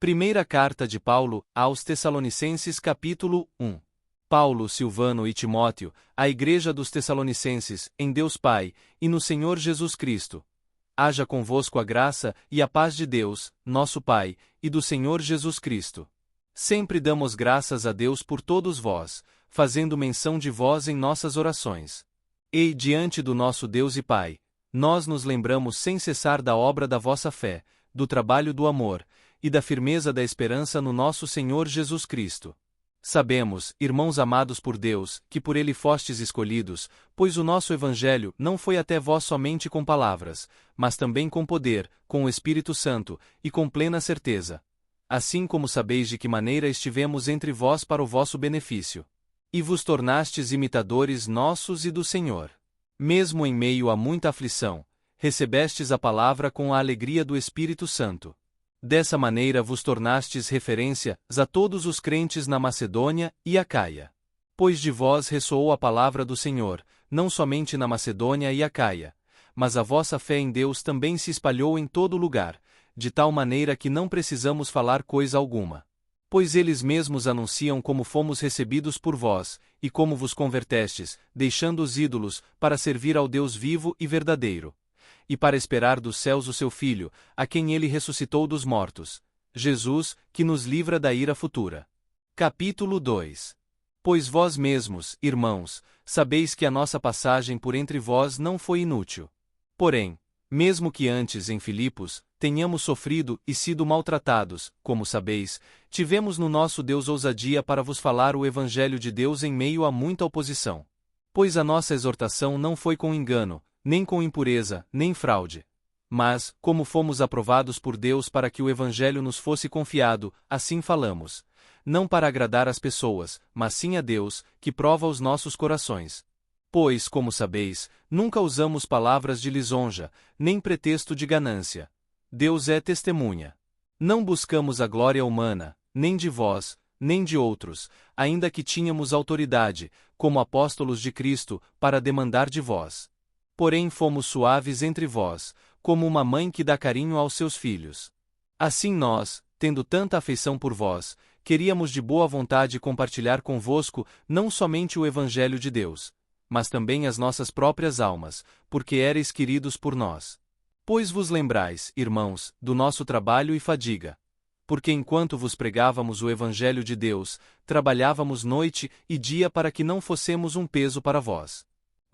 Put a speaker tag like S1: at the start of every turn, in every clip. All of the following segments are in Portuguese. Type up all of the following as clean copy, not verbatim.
S1: Primeira carta de Paulo aos Tessalonicenses capítulo 1. Paulo, Silvano e Timóteo, à igreja dos Tessalonicenses, em Deus Pai, e no Senhor Jesus Cristo. Haja convosco a graça e a paz de Deus, nosso Pai, e do Senhor Jesus Cristo. Sempre damos graças a Deus por todos vós, fazendo menção de vós em nossas orações. E, diante do nosso Deus e Pai, nós nos lembramos sem cessar da obra da vossa fé, do trabalho do amor, e da firmeza da esperança no nosso Senhor Jesus Cristo. Sabemos, irmãos amados por Deus, que por Ele fostes escolhidos, pois o nosso Evangelho não foi até vós somente com palavras, mas também com poder, com o Espírito Santo, e com plena certeza. Assim como sabeis de que maneira estivemos entre vós para o vosso benefício. E vos tornastes imitadores nossos e do Senhor. Mesmo em meio a muita aflição, recebestes a palavra com a alegria do Espírito Santo. Dessa maneira vos tornastes referências a todos os crentes na Macedônia e Acaia. Pois de vós ressoou a palavra do Senhor, não somente na Macedônia e Acaia, mas a vossa fé em Deus também se espalhou em todo lugar, de tal maneira que não precisamos falar coisa alguma. Pois eles mesmos anunciam como fomos recebidos por vós, e como vos convertestes, deixando os ídolos, para servir ao Deus vivo e verdadeiro. E para esperar dos céus o seu Filho, a quem ele ressuscitou dos mortos, Jesus, que nos livra da ira futura. Capítulo 2. Pois vós mesmos, irmãos, sabeis que a nossa passagem por entre vós não foi inútil. Porém, mesmo que antes em Filipos, tenhamos sofrido e sido maltratados, como sabeis, tivemos no nosso Deus ousadia para vos falar o Evangelho de Deus em meio a muita oposição. Pois a nossa exortação não foi com engano, nem com impureza, nem fraude. Mas, como fomos aprovados por Deus para que o Evangelho nos fosse confiado, assim falamos. Não para agradar as pessoas, mas sim a Deus, que prova os nossos corações. Pois, como sabeis, nunca usamos palavras de lisonja, nem pretexto de ganância. Deus é testemunha. Não buscamos a glória humana, nem de vós, nem de outros, ainda que tínhamos autoridade, como apóstolos de Cristo, para demandar de vós. Porém fomos suaves entre vós, como uma mãe que dá carinho aos seus filhos. Assim nós, tendo tanta afeição por vós, queríamos de boa vontade compartilhar convosco não somente o Evangelho de Deus, mas também as nossas próprias almas, porque éreis queridos por nós. Pois vos lembrais, irmãos, do nosso trabalho e fadiga. Porque enquanto vos pregávamos o Evangelho de Deus, trabalhávamos noite e dia para que não fossemos um peso para vós.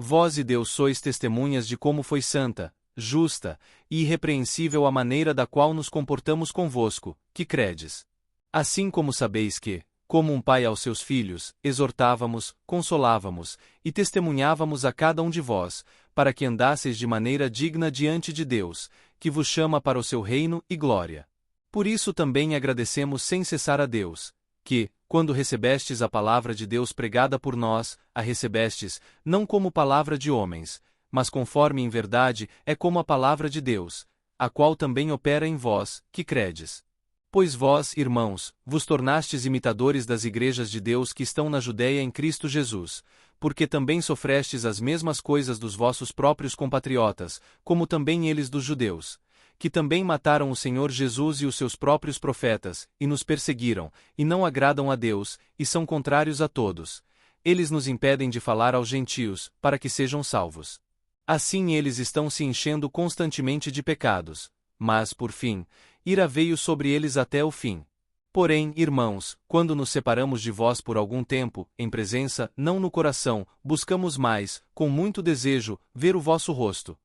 S1: Vós e Deus sois testemunhas de como foi santa, justa e irrepreensível a maneira da qual nos comportamos convosco, que credes. Assim como sabeis que, como um pai aos seus filhos, exortávamos, consolávamos e testemunhávamos a cada um de vós, para que andasseis de maneira digna diante de Deus, que vos chama para o seu reino e glória. Por isso também agradecemos sem cessar a Deus, que, quando recebestes a palavra de Deus pregada por nós, a recebestes, não como palavra de homens, mas conforme em verdade é como a palavra de Deus, a qual também opera em vós, que credes. Pois vós, irmãos, vos tornastes imitadores das igrejas de Deus que estão na Judéia em Cristo Jesus, porque também sofrestes as mesmas coisas dos vossos próprios compatriotas, como também eles dos judeus, que também mataram o Senhor Jesus e os seus próprios profetas, e nos perseguiram, e não agradam a Deus, e são contrários a todos. Eles nos impedem de falar aos gentios, para que sejam salvos. Assim eles estão se enchendo constantemente de pecados, mas, por fim, ira veio sobre eles até o fim. Porém, irmãos, quando nos separamos de vós por algum tempo, em presença, não no coração, buscamos mais, com muito desejo, ver o vosso rosto.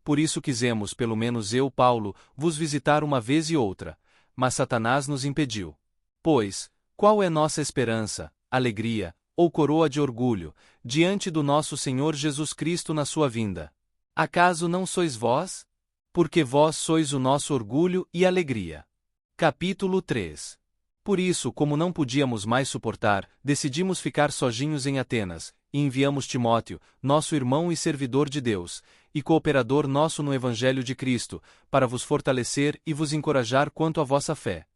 S1: Por isso quisemos, pelo menos eu, Paulo, vos visitar uma vez e outra, mas Satanás nos impediu. Pois, qual é nossa esperança, alegria, ou coroa de orgulho, diante do nosso Senhor Jesus Cristo na sua vinda? Acaso não sois vós? Porque vós sois o nosso orgulho e alegria. Capítulo 3. Por isso, como não podíamos mais suportar, decidimos ficar sozinhos em Atenas, e enviamos Timóteo, nosso irmão e servidor de Deus, e cooperador nosso no Evangelho de Cristo, para vos fortalecer e vos encorajar quanto à vossa fé,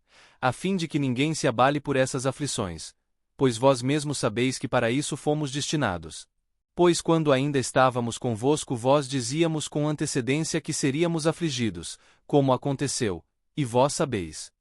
S1: a fim de que ninguém se abale por essas aflições, pois vós mesmos sabeis que para isso fomos destinados. Pois quando ainda estávamos convosco vós dizíamos com antecedência que seríamos afligidos, como aconteceu, e vós sabeis.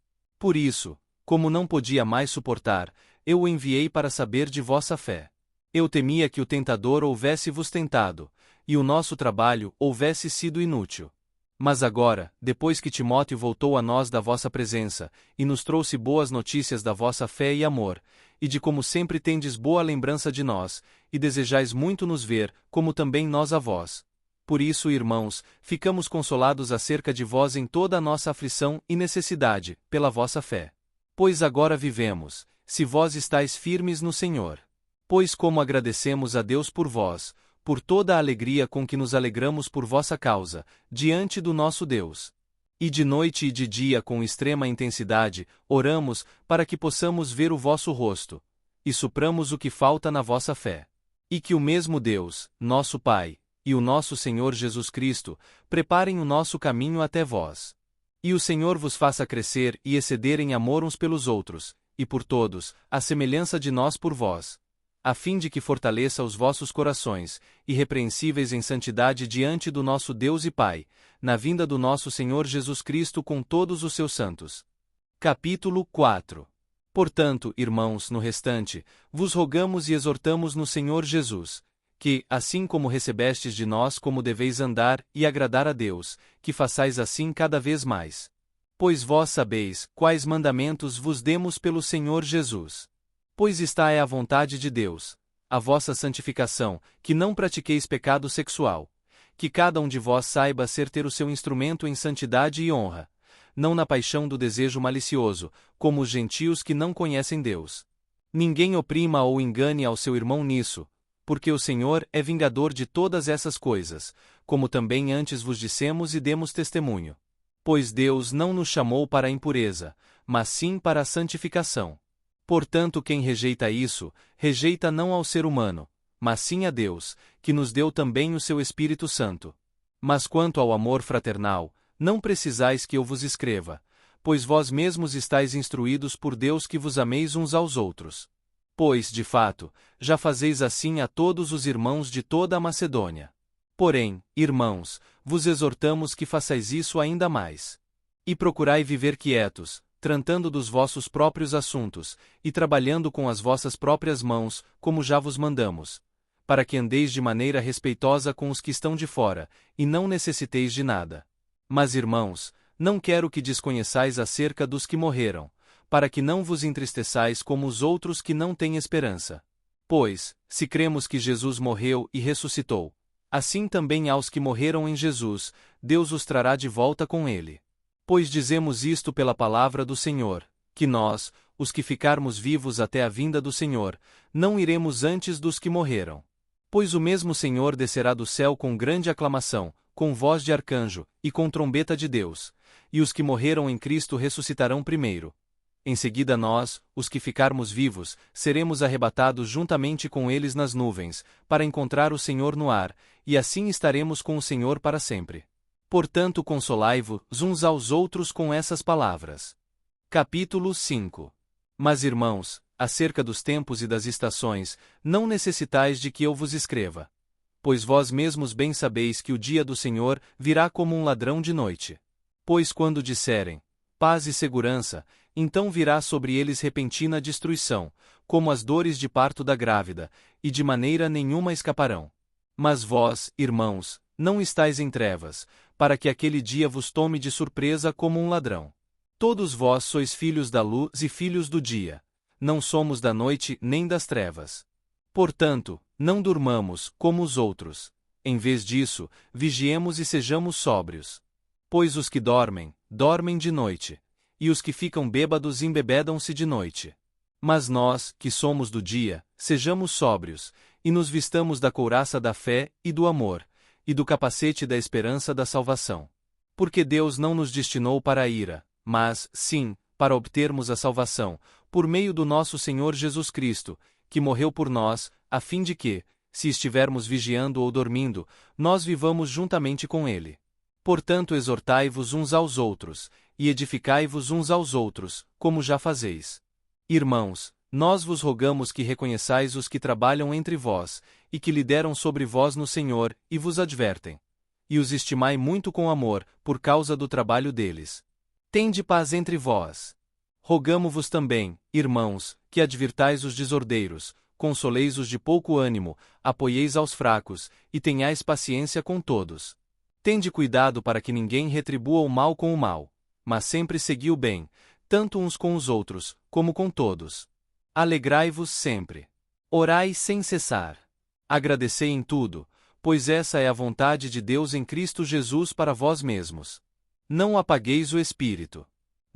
S1: Por isso, como não podia mais suportar, eu o enviei para saber de vossa fé. Eu temia que o tentador houvesse vos tentado, e o nosso trabalho houvesse sido inútil. Mas agora, depois que Timóteo voltou a nós da vossa presença, e nos trouxe boas notícias da vossa fé e amor, e de como sempre tendes boa lembrança de nós, e desejais muito nos ver, como também nós a vós. Por isso, irmãos, ficamos consolados acerca de vós em toda a nossa aflição e necessidade, pela vossa fé. Pois agora vivemos, se vós estáis firmes no Senhor. Pois como agradecemos a Deus por vós, por toda a alegria com que nos alegramos por vossa causa, diante do nosso Deus. E de noite e de dia com extrema intensidade, oramos, para que possamos ver o vosso rosto, e supramos o que falta na vossa fé. E que o mesmo Deus, nosso Pai, e o nosso Senhor Jesus Cristo, preparem o nosso caminho até vós. E o Senhor vos faça crescer e exceder em amor uns pelos outros, e por todos, à semelhança de nós por vós, a fim de que fortaleça os vossos corações, irrepreensíveis em santidade diante do nosso Deus e Pai, na vinda do nosso Senhor Jesus Cristo com todos os seus santos. Capítulo 4. Portanto, irmãos, no restante, vos rogamos e exortamos no Senhor Jesus, que, assim como recebestes de nós como deveis andar e agradar a Deus, que façais assim cada vez mais. Pois vós sabeis quais mandamentos vos demos pelo Senhor Jesus. Pois esta é a vontade de Deus, a vossa santificação, que não pratiqueis pecado sexual, que cada um de vós saiba ter o seu instrumento em santidade e honra, não na paixão do desejo malicioso, como os gentios que não conhecem Deus. Ninguém oprima ou engane ao seu irmão nisso, porque o Senhor é vingador de todas essas coisas, como também antes vos dissemos e demos testemunho. Pois Deus não nos chamou para a impureza, mas sim para a santificação. Portanto, quem rejeita isso, rejeita não ao ser humano, mas sim a Deus, que nos deu também o seu Espírito Santo. Mas quanto ao amor fraternal, não precisais que eu vos escreva, pois vós mesmos estáis instruídos por Deus que vos ameis uns aos outros. Pois, de fato, já fazeis assim a todos os irmãos de toda a Macedônia. Porém, irmãos, vos exortamos que façais isso ainda mais. E procurai viver quietos, tratando dos vossos próprios assuntos, e trabalhando com as vossas próprias mãos, como já vos mandamos, para que andeis de maneira respeitosa com os que estão de fora, e não necessiteis de nada. Mas, irmãos, não quero que desconheçais acerca dos que morreram, para que não vos entristeçais como os outros que não têm esperança. Pois, se cremos que Jesus morreu e ressuscitou, assim também aos que morreram em Jesus, Deus os trará de volta com ele. Pois dizemos isto pela palavra do Senhor, que nós, os que ficarmos vivos até a vinda do Senhor, não iremos antes dos que morreram. Pois o mesmo Senhor descerá do céu com grande aclamação, com voz de arcanjo, e com trombeta de Deus, e os que morreram em Cristo ressuscitarão primeiro. Em seguida nós, os que ficarmos vivos, seremos arrebatados juntamente com eles nas nuvens, para encontrar o Senhor no ar, e assim estaremos com o Senhor para sempre. Portanto, consolai-vos uns aos outros com essas palavras. Capítulo 5. Mas, irmãos, acerca dos tempos e das estações, não necessitais de que eu vos escreva. Pois vós mesmos bem sabeis que o dia do Senhor virá como um ladrão de noite. Pois quando disserem, paz e segurança, então virá sobre eles repentina destruição, como as dores de parto da grávida, e de maneira nenhuma escaparão. Mas vós, irmãos, não estáis em trevas, para que aquele dia vos tome de surpresa como um ladrão. Todos vós sois filhos da luz e filhos do dia. Não somos da noite nem das trevas. Portanto, não durmamos, como os outros. Em vez disso, vigiemos e sejamos sóbrios. Pois os que dormem, dormem de noite. E os que ficam bêbados embebedam-se de noite. Mas nós, que somos do dia, sejamos sóbrios, e nos vistamos da couraça da fé e do amor, e do capacete da esperança da salvação. Porque Deus não nos destinou para a ira, mas, sim, para obtermos a salvação, por meio do nosso Senhor Jesus Cristo, que morreu por nós, a fim de que, se estivermos vigiando ou dormindo, nós vivamos juntamente com Ele. Portanto, exortai-vos uns aos outros, e edificai-vos uns aos outros, como já fazeis. Irmãos, nós vos rogamos que reconheçais os que trabalham entre vós, e que lideram sobre vós no Senhor, e vos advertem. E os estimai muito com amor, por causa do trabalho deles. Tende paz entre vós. Rogamo-vos também, irmãos, que advirtais os desordeiros, consoleis os de pouco ânimo, apoieis aos fracos, e tenhais paciência com todos. Tende cuidado para que ninguém retribua o mal com o mal, mas sempre segui o bem, tanto uns com os outros, como com todos. Alegrai-vos sempre. Orai sem cessar. Agradecei em tudo, pois essa é a vontade de Deus em Cristo Jesus para vós mesmos. Não apagueis o espírito.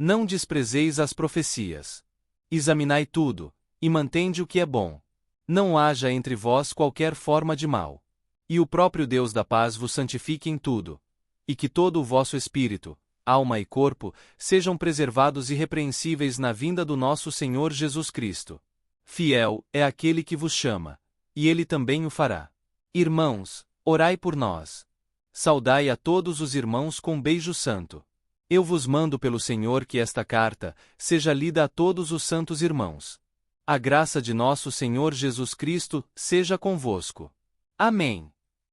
S1: Não desprezeis as profecias. Examinai tudo, e mantende o que é bom. Não haja entre vós qualquer forma de mal. E o próprio Deus da paz vos santifique em tudo. E que todo o vosso espírito, alma e corpo, sejam preservados irrepreensíveis na vinda do nosso Senhor Jesus Cristo. Fiel é aquele que vos chama, e ele também o fará. Irmãos, orai por nós. Saudai a todos os irmãos com beijo santo. Eu vos mando pelo Senhor que esta carta seja lida a todos os santos irmãos. A graça de nosso Senhor Jesus Cristo seja convosco. Amém.